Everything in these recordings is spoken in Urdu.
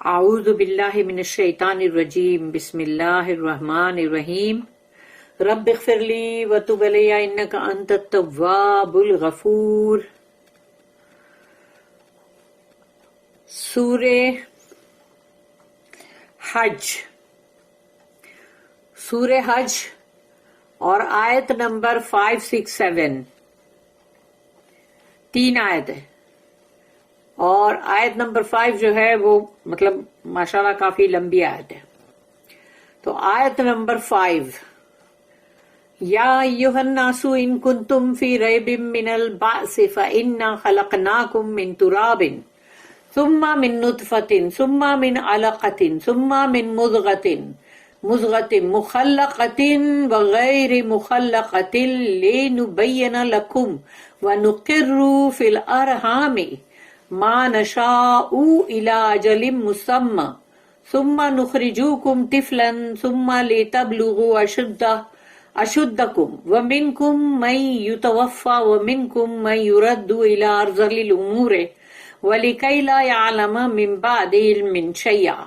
اعوذ باللہ من الشیطان الرجیم بسم اللہ الرحمن الرحیم رب اغفر لی وتب علی انک انت التواب الغفور۔ سورہ حج اور آیت نمبر 5، 6، 7 تین آیت ہے، اور آیت نمبر 5 جو ہے وہ مطلب ماشاءاللہ کافی لمبی آیت ہے۔ تو آیت نمبر 5، یا ایھا الناس ان کنتم فی ریب من البعث فانا خلقناکم من تراب ثم من نطفۃ ثم من علقۃ ثم من مضغۃ مخلقۃ وغیر مخلقۃ لنبین لکم ونقر فی الارحام ما نشاء الى اجل مسمى ثم نخرجوكم طفلا ثم لتبلغوا اشدكم ومنكم من يتوفى ومنكم من يرد الى ارذل الامور ولكي لا يعلم من بعد علم شيئا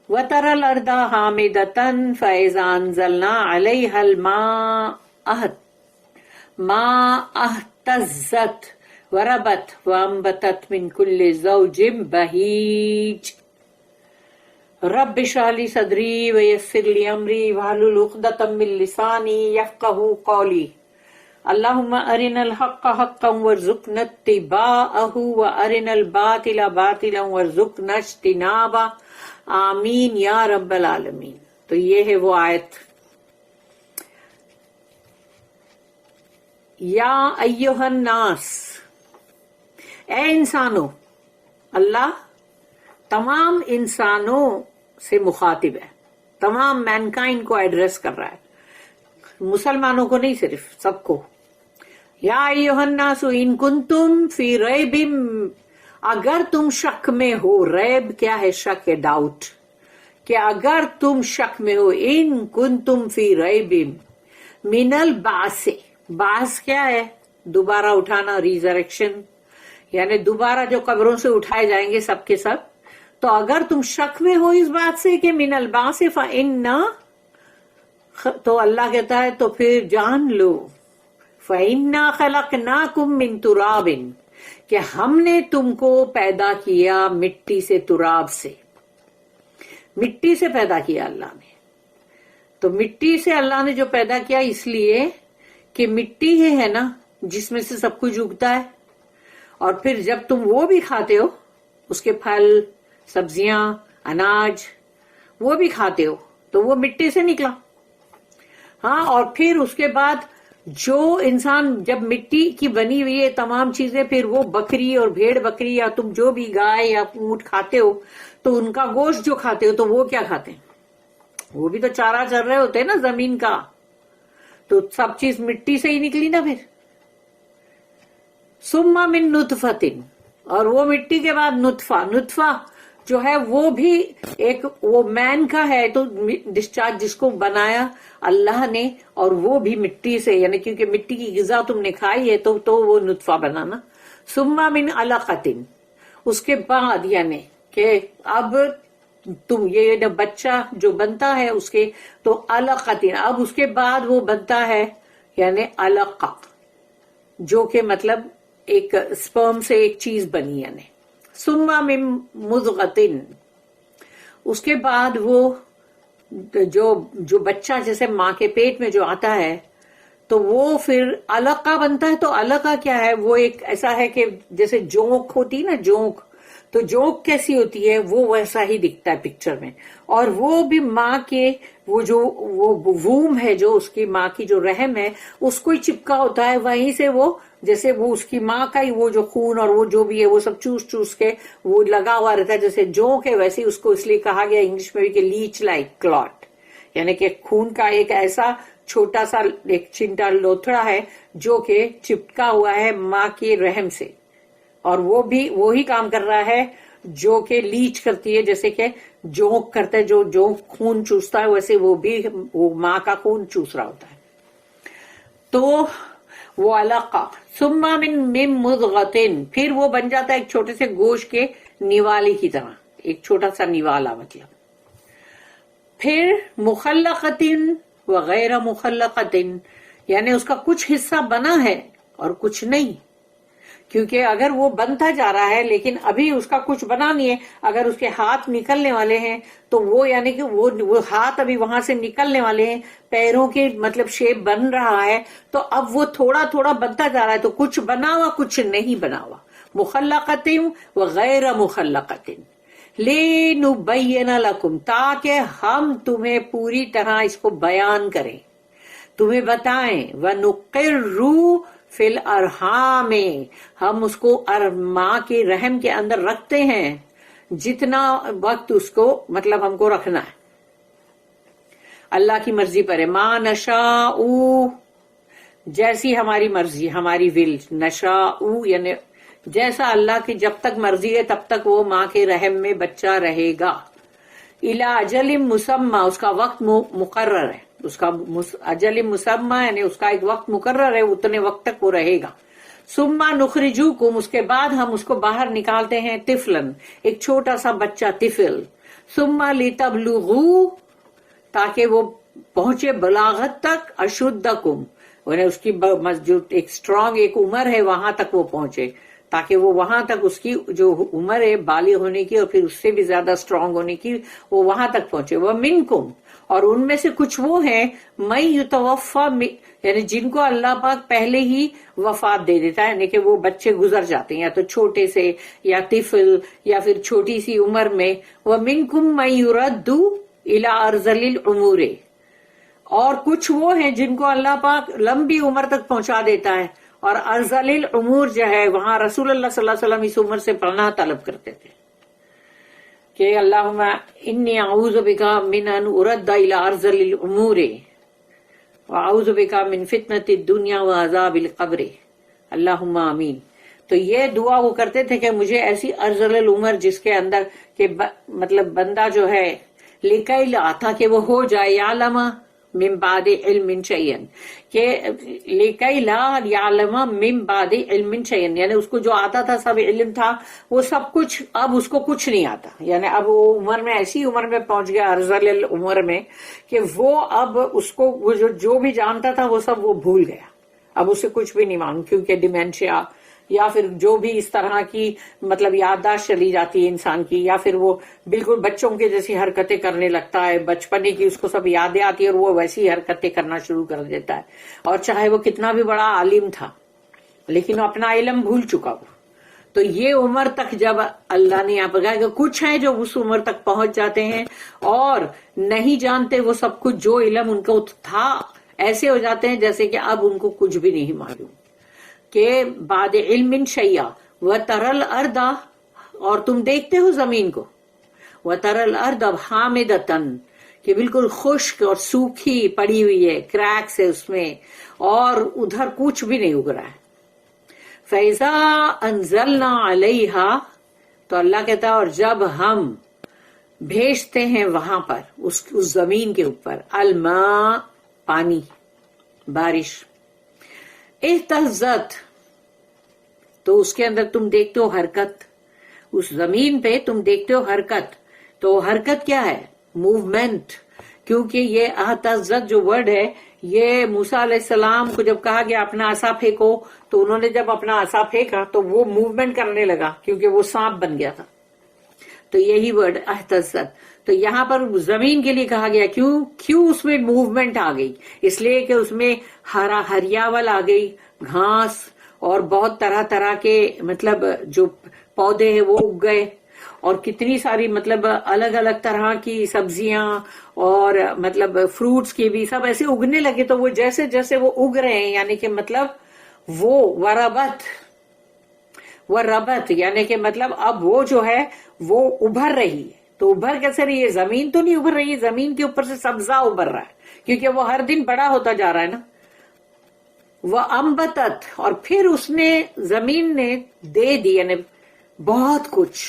وترى الارض هامدة فاذا انزلنا عليها الماء اهتزت وربت وانبتت من كل زوج بهيج رب اشرح لي صدري ويسر لي امري واحلل عقدة من لساني يفقهوا قولي اللهم ارنا الحق حقا وارزقنا اتباعه وارنا الباطل باطلا وارزقنا اجتنابه آمین یا رب العالمین۔ تو یہ ہے وہ آیت، یا ایھا الناس، اے انسانوں۔ اللہ تمام انسانوں سے مخاطب ہے، تمام مینکائنڈ کو ایڈریس کر رہا ہے، مسلمانوں کو نہیں، صرف سب کو۔ یا ایھا الناس ان کنتم فی ریب، اگر تم شک میں ہو۔ ریب کیا ہے؟ شک ہے، ڈاؤٹ، کہ اگر تم شک میں ہو، ان کنتم فی ریب من البعث۔ بعث کیا ہے؟ دوبارہ اٹھانا، ریزریکشن، یعنی دوبارہ جو قبروں سے اٹھائے جائیں گے سب کے سب۔ تو اگر تم شک میں ہو اس بات سے کہ من البعث فإنا، تو اللہ کہتا ہے تو پھر جان لو، فإنا خلقناکم من تراب، کہ ہم نے تم کو پیدا کیا مٹی سے، تراب سے، مٹی سے پیدا کیا اللہ نے۔ تو مٹی سے اللہ نے جو پیدا کیا اس لیے کہ مٹی ہی ہے نا جس میں سے سب کچھ اگتا ہے، اور پھر جب تم وہ بھی کھاتے ہو، اس کے پھل، سبزیاں، اناج، وہ بھی کھاتے ہو، تو وہ مٹی سے نکلا۔ ہاں، اور پھر اس کے بعد جو انسان جب مٹی کی بنی ہوئی ہے تمام چیزیں، پھر وہ بکری اور بھیڑ بکری یا تم جو بھی گائے یا اونٹ کھاتے ہو، تو ان کا گوشت جو کھاتے ہو تو وہ کیا کھاتے ہیں؟ وہ بھی تو چارہ چر رہے ہوتے ہیں نا زمین کا، تو سب چیز مٹی سے ہی نکلی نا پھر۔ ثم من نطفۃ، اور وہ مٹی کے بعد نطفہ، نطفہ جو ہے وہ بھی ایک وہ مین کا ہے، تو ڈسچارج جس کو بنایا اللہ نے، اور وہ بھی مٹی سے، یعنی کیونکہ مٹی کی غذا تم نے کھائی ہے تو وہ نطفہ بنانا۔ ثم من علقۃ، اس کے بعد یعنی کہ اب تم یہ بچہ جو بنتا ہے اس کے، تو علقۃ، اب اس کے بعد وہ بنتا ہے یعنی علقہ، جو کہ مطلب ایک سپرم سے ایک چیز بنی، یعنی ثم من مضغۃ، اس کے بعد وہ جو بچہ جیسے ماں کے پیٹ میں جو آتا ہے تو وہ پھر علقہ بنتا ہے۔ تو علقہ کیا ہے؟ وہ ایک ایسا ہے کہ جیسے جونک ہوتی نا، جونک، تو جونک کیسی ہوتی ہے؟ وہ ویسا ہی دکھتا ہے پکچر میں، اور وہ بھی ماں کے وہ جو وہ ووم ہے، جو اس کی ماں کی جو رحم ہے، اس کو ہی چپکا ہوتا ہے، وہیں سے وہ جیسے وہ اس کی ماں کا ہی وہ جو خون اور وہ جو بھی ہے وہ سب چوس چوس کے وہ لگا ہوا رہتا ہے، جیسے جونک ہے ویسے اس کو اس لیے کہا گیا انگلش میں بھی کہ لیچ لائک کلاٹ، یعنی کہ خون کا ایک ایسا چھوٹا سا ایک چنٹا لوتھڑا ہے جو کہ چپکا ہوا ہے ماں کے رحم سے، اور وہ بھی وہی کام کر رہا ہے جو کہ لیچ کرتی ہے، جیسے کہ جونک کرتا ہے، جو جونک خون چوستا ہے ویسے وہ بھی وہ ماں کا خون چوس رہا ہوتا ہے۔ تو وہ علقہ، ثم من مضغۃ، پھر وہ بن جاتا ہے ایک چھوٹے سے گوشت کے نوالی کی طرح، ایک چھوٹا سا نوالا مطلب. پھر مخلقتن وغیر مخلقتن یعنی اس کا کچھ حصہ بنا ہے اور کچھ نہیں، کیونکہ اگر وہ بنتا جا رہا ہے لیکن ابھی اس کا کچھ بنا نہیں ہے. اگر اس کے ہاتھ نکلنے والے ہیں تو وہ یعنی کہ وہ ہاتھ ابھی وہاں سے نکلنے والے ہیں، پیروں کے مطلب شیپ بن رہا ہے، تو اب وہ تھوڑا تھوڑا بنتا جا رہا ہے، تو کچھ بنا ہوا کچھ نہیں بنا ہوا. مخلقتن وغیر مخلقتن لنبین لکم تاکہ ہم تمہیں پوری طرح اس کو بیان کریں، تمہیں بتائیں. وَنُقِرُّ فِي الْأَرْحَامِ ہم اس کو ماں کے رحم کے اندر رکھتے ہیں جتنا وقت اس کو مطلب ہم کو رکھنا ہے، اللہ کی مرضی پر ہے. ما نشاء جیسی ہماری مرضی، ہماری ول. نشاء یعنی جیسا اللہ کی جب تک مرضی ہے تب تک وہ ماں کے رحم میں بچہ رہے گا. الی اجل مسمى اس کا وقت مقرر ہے، اس کا اجل مسمى یعنی اس کا ایک وقت مقرر ہے، اتنے وقت تک وہ رہے گا. ثم نخرجوکم اس کے بعد ہم اس کو باہر نکالتے ہیں طفلن ایک چھوٹا سا بچہ طفل. ثم لتبلغوا تاکہ وہ پہنچے بلاغت تک، اشدکم یعنی اس کی جو ایک اسٹرانگ ایک عمر ہے وہاں تک وہ پہنچے، تاکہ وہ وہاں تک اس کی جو عمر ہے بالغ ہونے کی اور پھر اس سے بھی زیادہ اسٹرانگ ہونے کی وہ وہاں تک پہنچے. وَمِنْكُمْ اور ان میں سے کچھ وہ ہیں مَن يُتَوَفَّى یعنی جن کو اللہ پاک پہلے ہی وفات دے دیتا ہے، یعنی کہ وہ بچے گزر جاتے ہیں یا تو چھوٹے سے یا طفل یا پھر چھوٹی سی عمر میں. وَمِنْكُمْ مَن يُرَدُّ إِلَىٰ أَرْذَلِ الْأُمُورِ اور کچھ وہ ہیں جن کو اللہ پاک لمبی عمر تک پہنچا دیتا ہے. اور ارذل الامور جو ہے وہاں رسول اللہ صلی اللہ علیہ وسلم اس عمر سے پناہ طلب کرتے تھے کہ اللہم انی اعوذ بک من ان ارد الی ارذل الامور واعوذ بک من فتنۃ الدنیا وعذاب القبر اللہم آمین. تو یہ دعا وہ کرتے تھے کہ مجھے ایسی ارذل العمر جس کے اندر کہ مطلب بندہ جو ہے لکئی لا تھا کہ وہ ہو جائے یعلم من بعد علم شیئا کہ لکئی لا یعلم من بعد علم شیئا یعنی اس کو جو آتا تھا سب علم تھا وہ سب کچھ اب اس کو کچھ نہیں آتا. یعنی اب وہ عمر میں ایسی عمر میں پہنچ گیا ارذل العمر میں کہ وہ اب اس کو وہ جو بھی جانتا تھا وہ سب وہ بھول گیا، اب اسے کچھ بھی نہیں معلوم، کیونکہ ڈیمینشیا یا پھر جو بھی اس طرح کی مطلب یادداشت چلی جاتی ہے انسان کی، یا پھر وہ بالکل بچوں کے جیسی حرکتیں کرنے لگتا ہے، بچپنے کی اس کو سب یادیں آتی ہے اور وہ ویسی حرکتیں کرنا شروع کر دیتا ہے. اور چاہے وہ کتنا بھی بڑا عالم تھا لیکن وہ اپنا علم بھول چکا وہ. تو یہ عمر تک جب اللہ نے یہاں پر کہا کہ کچھ ہے جو اس عمر تک پہنچ جاتے ہیں اور نہیں جانتے وہ سب کچھ جو علم ان کو تھا، ایسے ہو جاتے ہیں جیسے کہ اب ان کو کچھ بھی نہیں معلوم. کہ بعد علم شیئا وَتَرَى الْأَرْضَ اور تم دیکھتے ہو زمین کو، وَتَرَى الْأَرْضَ حَامِدَةً کہ بالکل خشک اور سوکھی پڑی ہوئی ہے، کریکس ہے اس میں اور ادھر کچھ بھی نہیں اگ رہا ہے. فَإِذَا أَنزَلْنَا عَلَيْهَا تو اللہ کہتا ہے اور جب ہم بھیجتے ہیں وہاں پر اس زمین کے اوپر الماء پانی، بارش، اہتزت تو اس کے اندر تم دیکھتے ہو حرکت، اس زمین پہ تم دیکھتے ہو حرکت. تو حرکت کیا ہے؟ موومنٹ. کیونکہ یہ اہتزت جو ورڈ ہے یہ موسیٰ علیہ السلام کو جب کہا گیا اپنا عصا پھینکو تو انہوں نے جب اپنا عصا پھینکا تو وہ موومنٹ کرنے لگا کیونکہ وہ سانپ بن گیا تھا. تو یہی ورڈ اہتزت. تو یہاں پر زمین کے لیے کہا گیا کیوں اس میں موومنٹ آ گئی؟ اس لیے کہ اس میں ہریاول آ گئی، گھاس اور بہت طرح طرح کے مطلب جو پودے ہیں وہ اگ گئے اور کتنی ساری مطلب الگ الگ طرح کی سبزیاں اور مطلب فروٹس کی بھی سب ایسے اگنے لگے. تو وہ جیسے جیسے وہ اگ رہے ہیں یعنی کہ مطلب وہ وربت یعنی کہ مطلب اب وہ جو ہے وہ ابھر رہی ہے. تو ابھر کیسے رہی ہے؟ زمین تو نہیں ابھر رہی ہے، زمین کے اوپر سے سبزہ ابھر رہا ہے کیونکہ وہ ہر دن بڑا ہوتا جا رہا ہے نا. وہ امبتت اور پھر اس نے زمین نے دے دی یعنی بہت کچھ،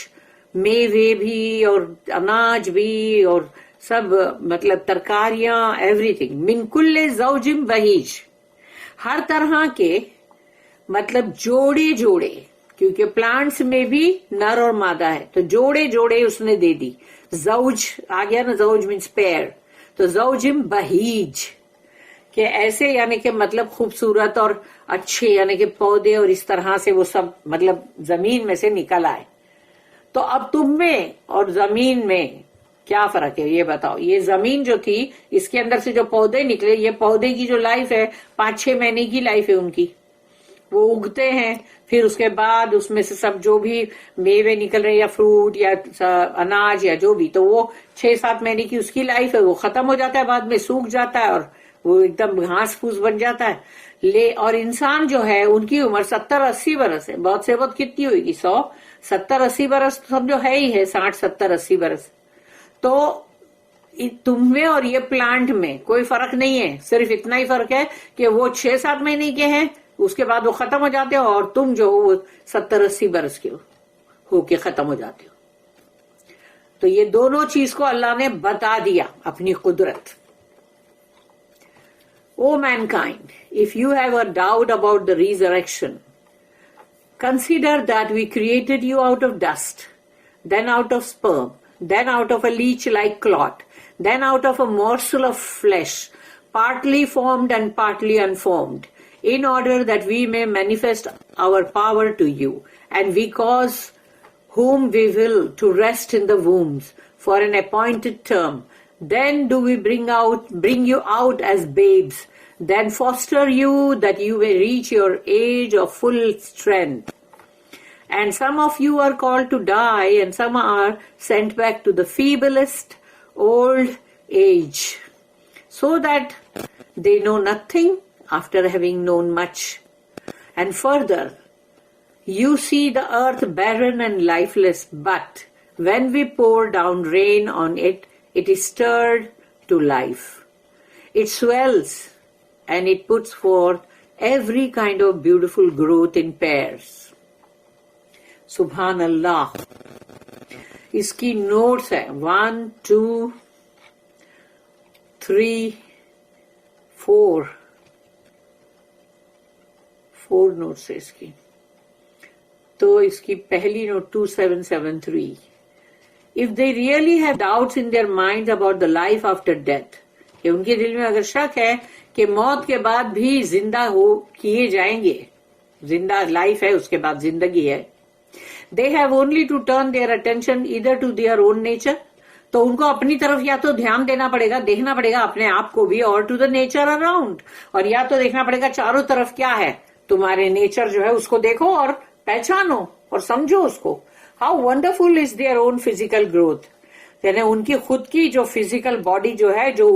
میوے بھی اور اناج بھی اور سب مطلب ترکاریاں، ایوری تھنگ. من کل زوج بہیج ہر طرح کے مطلب جوڑے کیونکہ پلانٹس میں بھی نر اور مادہ ہے تو جوڑے جوڑے اس نے دے دی. زوج آ گیا نا, زوج مینس پیئر, تو زوجم بہیج کہ ایسے یعنی کہ مطلب خوبصورت اور اچھے یعنی کہ پودے اور اس طرح سے وہ سب مطلب زمین میں سے نکل آئے. تو اب تم میں اور زمین میں کیا فرق ہے یہ بتاؤ. یہ زمین جو تھی اس کے اندر سے جو پودے نکلے, یہ پودے کی جو لائف ہے 5-6 مہینے کی لائف ہے ان کی. وہ اگتے ہیں, پھر اس کے بعد اس میں سے سب جو بھی میوے نکل رہے یا فروٹ یا اناج یا جو بھی, تو وہ 6-7 مہینے کی اس کی لائف ہے, وہ ختم ہو جاتا ہے, بعد میں سوکھ جاتا ہے اور وہ ایک دم گھاس پھوس بن جاتا ہے. اور انسان جو ہے ان کی عمر 70-80 برس ہے. بہت سے بہت کتنی ہوئے گی, 100-70-80 برس سب جو ہے ہی ہے, 60-70-80 برس. تو تم میں اور یہ پلانٹ میں کوئی فرق نہیں ہے, صرف اتنا ہی فرق ہے کہ وہ 6-7 مہینے کے ہیں, اس کے بعد وہ ختم ہو جاتے ہو, اور تم جو ہو 70-80 برس کے ہو کے ختم ہو جاتے ہو. تو یہ دونوں چیز کو اللہ نے بتا دیا اپنی قدرت. O mankind, if you have a doubt about the resurrection, consider that we created you out of dust, then out of sperm, then out of a leech-like clot, then out of a morsel of flesh, partly formed and partly unformed, in order that we may manifest our power to you, and we cause whom we will to rest in the wombs for an appointed term. Then do we bring you out as babes, then foster you that you may reach your age of full strength. And some of you are called to die, and some are sent back to the feeblest old age, so that they know nothing after having known much. And further, you see the earth barren and lifeless, but when we pour down rain on it, it is stirred to life. It swells and it puts forth every kind of beautiful growth in pairs. سبحان اللہ. اس کی نوٹس ہے 1 2 3 4 نوٹس ہے اس کی. تو اس کی پہلی note 2773. If they really have doubts in their minds about the life after death, کہ ان کے دل میں اگر شک ہے کہ موت کے بعد بھی زندہ ہو کیے جائیں گے, زندہ لائف ہے اس کے بعد زندگی ہے, they have only to turn their attention either to their own nature, تو ان کو اپنی طرف یا تو دھیان دینا پڑے گا, دیکھنا پڑے گا اپنے آپ کو بھی, اور ٹو دا نیچر اراؤنڈ, اور یا تو دیکھنا پڑے گا چاروں طرف کیا ہے تمہارے نیچر جو ہے اس کو دیکھو اور پہچانو اور سمجھو اس کو. How wonderful is their own physical growth, یعنی ان کی خود کی جو فزیکل باڈی جو ہے جو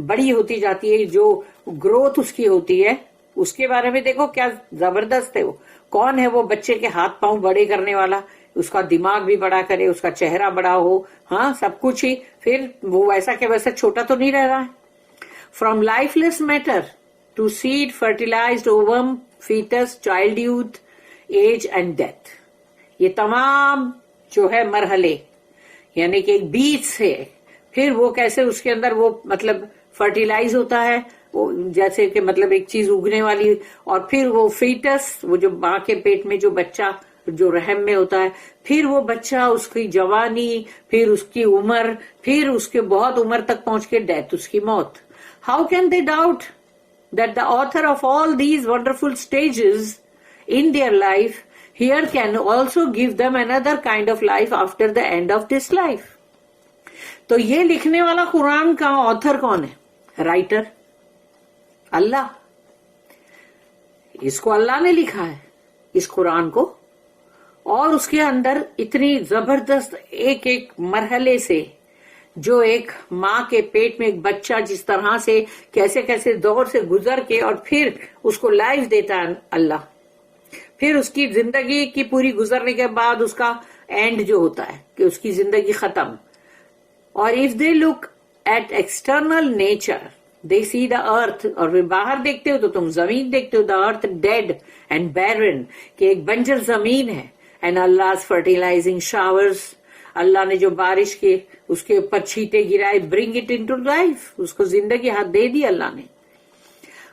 بڑی ہوتی جاتی ہے, جو گروتھ اس کی ہوتی ہے, اس کے بارے میں دیکھو کیا زبردست ہے. وہ کون ہے وہ بچے کے ہاتھ پاؤں بڑے کرنے والا, اس کا دماغ بھی بڑا کرے, اس کا چہرہ بڑا ہو, ہاں سب کچھ ہی, پھر وہ ویسا کہ ویسا چھوٹا تو نہیں رہ رہا ہے. From lifeless matter to seed, fertilised ovum, foetus, child youth, age and death, یہ تمام جو ہے مرحلے یعنی کہ ایک بیج سے پھر وہ کیسے اس کے اندر وہ مطلب فرٹیلائز ہوتا ہے, جیسے کہ مطلب ایک چیز اگنے والی, اور پھر وہ فیٹس, وہ جو ماں کے پیٹ میں جو بچہ جو رحم میں ہوتا ہے, پھر وہ بچہ اس کی جوانی, پھر اس کی عمر, پھر اس کے بہت عمر تک پہنچ کے ڈیتھ, اس کی موت. How can they doubt that the author of all these wonderful stages in their life here can also give them another kind of life after the end of this life. تو یہ لکھنے والا قرآن کا آتھر کون ہے؟ رائٹر اللہ. اس کو اللہ نے لکھا ہے اس قرآن کو, اور اس کے اندر اتنی زبردست ایک ایک مرحلے سے, جو ایک ماں کے پیٹ میں ایک بچہ جس طرح سے کیسے کیسے دور سے گزر کے اور پھر اس کو لائف دیتا ہے اللہ, پھر اس کی زندگی کی پوری گزرنے کے بعد اس کا اینڈ جو ہوتا ہے کہ اس کی زندگی ختم. اور if they look at external nature, they see the earth, اور باہر دیکھتے ہو تو تم زمین دیکھتے ہو, the earth dead and barren, کہ ایک بنجر زمین ہے, and Allah's fertilizing showers, اللہ نے جو بارش کے اس کے اوپر چھینٹے گرائے, bring it into life, اس کو زندگی ہاتھ دے دی اللہ نے.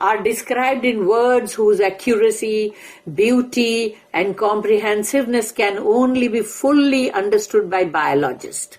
are described in words whose accuracy, beauty and comprehensiveness can only be fully understood by biologists.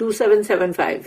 2775,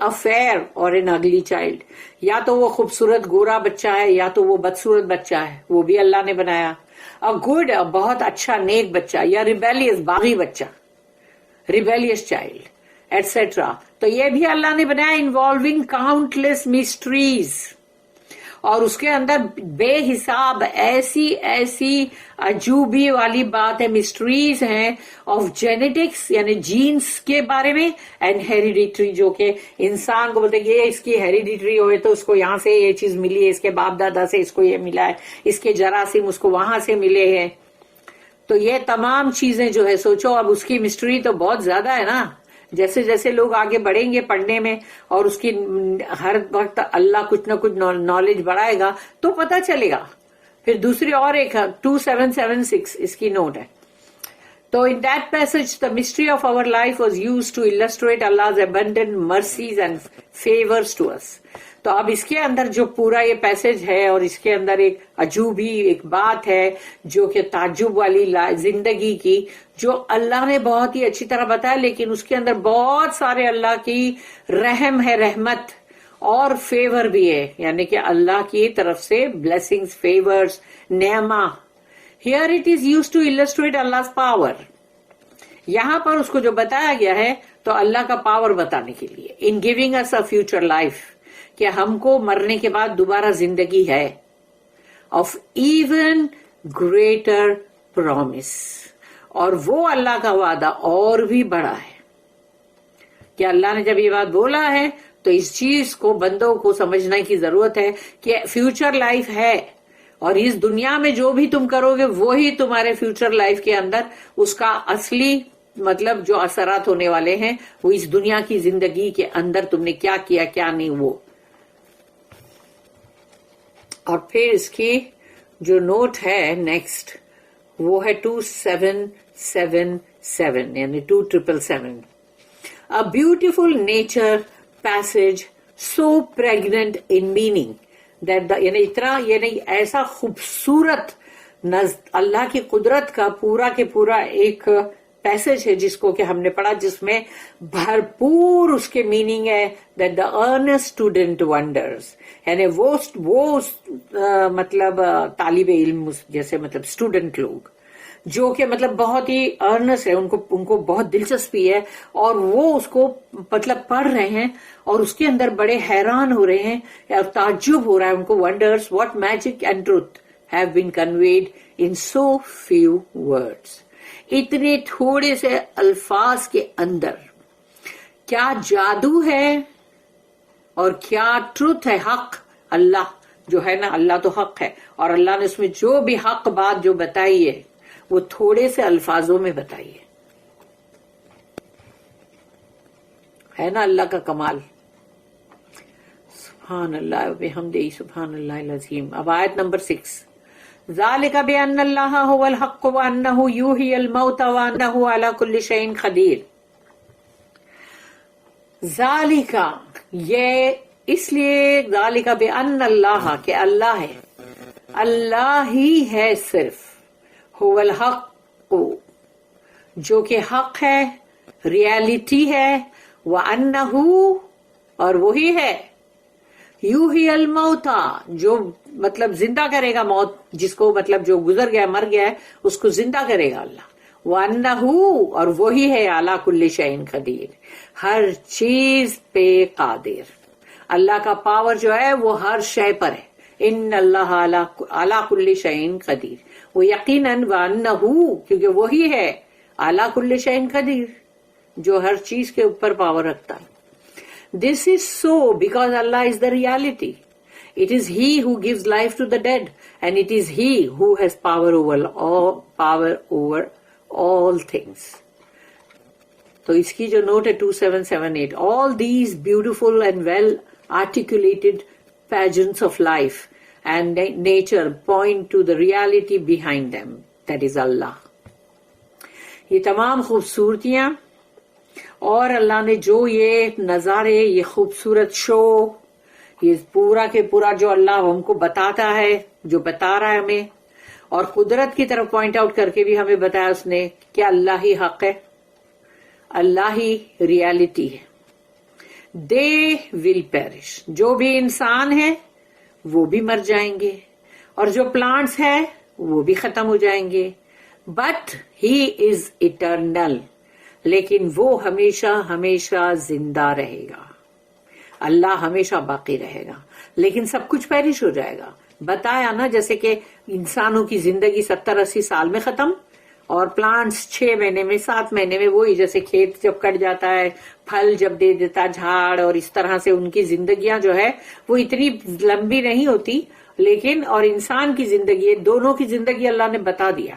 a fair or an ugly child. یا تو وہ خوبصورت گورا بچہ ہے یا تو وہ بدصورت بچہ ہے, وہ بھی اللہ نے بنایا. a good, بہت اچھا نیک بچہ, یا rebellious باغی بچہ, rebellious child, etc. تو یہ بھی اللہ نے بنایا, involving countless mysteries. اور اس کے اندر بے حساب ایسی ایسی عجوبی والی بات ہے, مسٹریز ہیں آف جینیٹکس یعنی جینس کے بارے میں, اینڈ ہیریڈیٹری جو کہ انسان کو بولتے ہیں یہ اس کی ہیریڈیٹری ہوئے تو اس کو یہاں سے یہ چیز ملی ہے, اس کے باپ دادا سے اس کو یہ ملا ہے, اس کے جراثیم اس کو وہاں سے ملے ہیں. تو یہ تمام چیزیں جو ہے سوچو, اب اس کی مسٹری تو بہت زیادہ ہے نا. جیسے جیسے لوگ آگے بڑھیں گے پڑھنے میں اور اس کی ہر وقت اللہ کچھ نہ کچھ نالج بڑھائے گا تو پتہ چلے گا. پھر دوسری اور ایک 2776 اس کی نوٹ ہے. تو in that passage the mystery of our life was used to illustrate Allah's abundant mercies and favors to us. تو اب اس کے اندر جو پورا یہ پیسج ہے اور اس کے اندر ایک عجوبی ایک بات ہے جو کہ تعجب والی زندگی کی, جو اللہ نے بہت ہی اچھی طرح بتایا, لیکن اس کے اندر بہت سارے اللہ کی رحم ہے, رحمت اور فیور بھی ہے, یعنی کہ اللہ کی طرف سے بلیسنگز, فیورز, نعمہ. Here it is used to illustrate Allah's power. یہاں پر اس کو جو بتایا گیا ہے تو اللہ کا پاور بتانے کے لیے, in giving us a future life, کہ ہم کو مرنے کے بعد دوبارہ زندگی ہے, of even greater promise. اور وہ اللہ کا وعدہ اور بھی بڑا ہے کہ اللہ نے جب یہ بات بولا ہے تو اس چیز کو بندوں کو سمجھنے کی ضرورت ہے کہ فیوچر لائف ہے, اور اس دنیا میں جو بھی تم کرو گے وہی تمہارے فیوچر لائف کے اندر اس کا اصلی مطلب جو اثرات ہونے والے ہیں وہ اس دنیا کی زندگی کے اندر تم نے کیا کیا کیا نہیں وہ. اور پھر اس کی جو نوٹ ہے نیکسٹ وہ ہے 2777 یعنی 2777. A beautiful nature passage so pregnant in meaning that یعنی اتنا یعنی ایسا خوبصورت اللہ کی قدرت کا پورا کے پورا ایک پیسج ہے جس کو کہ ہم نے پڑھا, جس میں بھرپور اس کے میننگ ہے that the earnest student wonders, یعنی وہ مطلب طالب علم جیسے مطلب اسٹوڈنٹ لوگ جو کہ مطلب بہت ہی ارنس ہے, ان کو بہت دلچسپی ہے اور وہ اس کو مطلب پڑھ رہے ہیں اور اس کے اندر بڑے حیران ہو رہے ہیں اور تعجب ہو رہا ہے ان کو. Wonders what magic and truth have been conveyed in so few words. اتنے تھوڑے سے الفاظ کے اندر کیا جادو ہے اور کیا ٹروتھ ہے, حق. اللہ جو ہے نا, اللہ تو حق ہے اور اللہ نے اس میں جو بھی حق بات جو بتائی ہے وہ تھوڑے سے الفاظوں میں بتائی ہے نا اللہ کا کمال. سبحان اللہ وبحمدہ سبحان اللہ العظیم. اب آیت نمبر 6. ذالک بأن اللہ هو الحق وانہ یحیی الموتى وانہ علی کل شیء قدیر. ذالک یہ اس لیے, ذالک بأن اللہ کہ اللہ ہے, اللہ ہی ہے صرف, هو الحق جو کہ حق ہے, ریالٹی ہے, وَأَنَّهُ اور وہی ہے, یحیی الموتى جو مطلب زندہ کرے گا موت, جس کو مطلب جو گزر گیا مر گیا ہے اس کو زندہ کرے گا اللہ. وَأَنَّهُ اور وہی ہے عَلَى كُلِّ شَيْءٍ قدیر, ہر چیز پہ قادر. اللہ کا پاور جو ہے وہ ہر شے پر ہے. ان اللہ عَلَى كُلِّ شَيْءٍ قدیر, وہ یقیناً وَأَنَّهُ کیونکہ وہی ہے عَلَى كُلِّ شَيْءٍ قدیر جو ہر چیز کے اوپر پاور رکھتا ہے. This is so because Allah is the reality. It is He who gives life to the dead, and it is He who has power over all things. تو اس کی جو نوٹ ہے 2778. All these beautiful and well articulated pageants of life and nature point to the reality behind them, that is Allah. یہ تمام خوبصورتیاں اور اللہ نے جو یہ نظارے, یہ خوبصورت شو, یہ پورا کے پورا جو اللہ ہم کو بتاتا ہے, جو بتا رہا ہے ہمیں, اور قدرت کی طرف پوائنٹ آؤٹ کر کے بھی ہمیں بتایا اس نے کہ اللہ ہی حق ہے, اللہ ہی ریالٹی ہے. they will perish. جو بھی انسان ہے وہ بھی مر جائیں گے اور جو پلانٹس ہے وہ بھی ختم ہو جائیں گے. بٹ ہی از اٹرنل, لیکن وہ ہمیشہ ہمیشہ زندہ رہے گا. اللہ ہمیشہ باقی رہے گا, لیکن سب کچھ پیرش ہو جائے گا. بتایا نا, جیسے کہ انسانوں کی زندگی 70-80 سال میں ختم, اور پلانٹس 6 مہینے میں 7 مہینے میں, وہی جیسے کھیت جب کٹ جاتا ہے, پھل جب دے دیتا جھاڑ, اور اس طرح سے ان کی زندگیاں جو ہے وہ اتنی لمبی نہیں ہوتی. لیکن اور انسان کی زندگی, دونوں کی زندگی اللہ نے بتا دیا,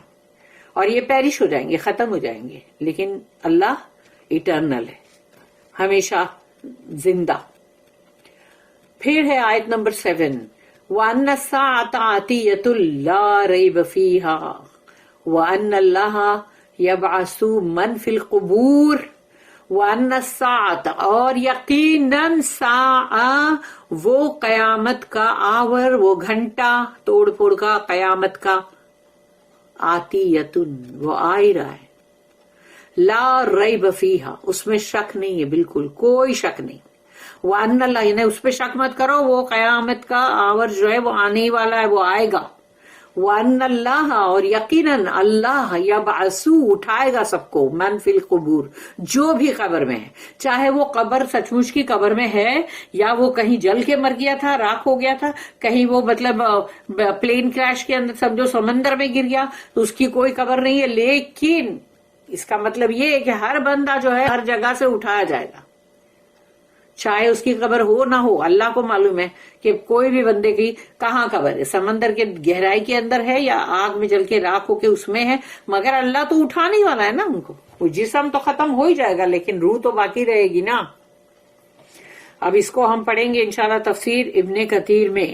اور یہ پیرش ہو جائیں گے, ختم ہو جائیں گے. لیکن اللہ اٹرنل ہے, ہمیشہ زندہ. پھر ہے آیت نمبر 7, وَأَنَّ السَّاعَةَ آتِيَةٌ لَا رَيْبَ فِيهَا وَأَنَّ اللَّهَ يَبْعَثُ مَنْ فِي الْقُبُورِ وَأَنَّ السَّاعَةَ, اور یقیناً ساعہ وہ قیامت کا آور, وہ گھنٹہ توڑ پھوڑ کا قیامت کا, آتیتن وہ آ ہی رہا ہے, لا ریب فیہا اس میں شک نہیں ہے, بالکل کوئی شک نہیں. وَأَنَّ اللَّهَ, یعنی اس پہ شک مت کرو, وہ قیامت کا آور جو ہے وہ آنے ہی والا ہے, وہ آئے گا. وَأَنَّ اللَّهَ, اور یقیناً اللہ, یبعثو اٹھائے گا سب کو, من فی القبور جو بھی قبر میں ہے, چاہے وہ قبر سچ مچ کی قبر میں ہے یا وہ کہیں جل کے مر گیا تھا, راکھ ہو گیا تھا, کہیں وہ مطلب پلین کریش کے اندر سمجھو سمندر میں گر گیا, تو اس کی کوئی قبر نہیں ہے. لیکن اس کا مطلب یہ ہے کہ ہر بندہ جو ہے ہر جگہ سے اٹھایا جائے گا, چاہے اس کی قبر ہو نہ ہو. اللہ کو معلوم ہے کہ کوئی بھی بندے کی کہاں قبر ہے, سمندر کے گہرائی کے اندر ہے یا آگ میں جل کے راکھ ہو کے اس میں ہے, مگر اللہ تو اٹھانے ہی والا ہے نا ان کو. وہ جسم تو ختم ہو ہی جائے گا, لیکن روح تو باقی رہے گی نا. اب اس کو ہم پڑھیں گے انشاءاللہ تفسیر ابن کثیر میں.